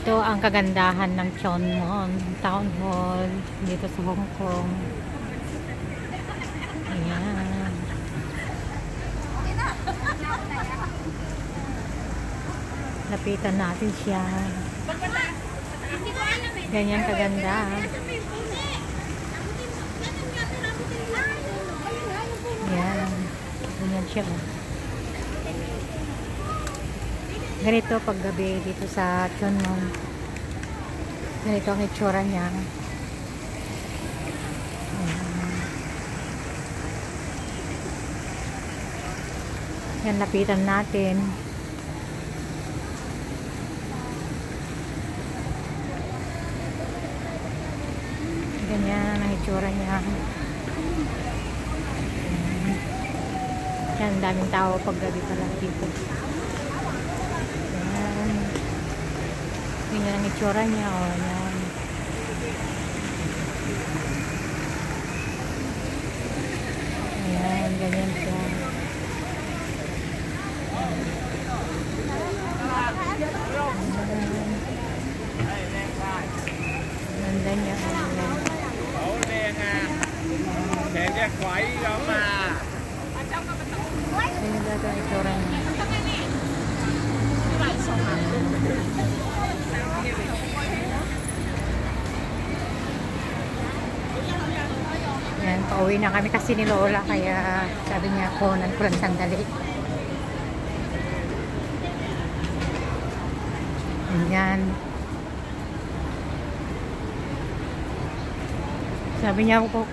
Ito ang kagandahan ng Cheonmon Town Hall dito sa Hong Kong. Ayan. Lapitan natin siya. Ganyan kaganda. Ayan. Ganyan siya. Ganito paggabi dito sa Cheonmon. Ganito ang itsura niya. Yan, lapitan natin. Ganyan ang itsura niya. Yan, daming tao paggabi pala dito. Yan. Ganyan ang itsura niya. O, yan. Ayan, ganyan siya. Ganda niya. Kẹt quậy rồi mà. Ganda ito ang itsura niya. Yan, pauwi na kami kasi ni Lola, kaya sabi niya kunan ko lang sandali. Yan. Sabi niya ako,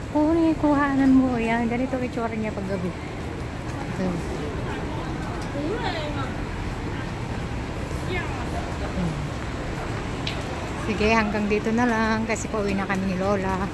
kuhanan mo. Yan, ganito itsura niya paggabi. So, sige, hanggang dito na lang kasi pauwi na kami ni Lola.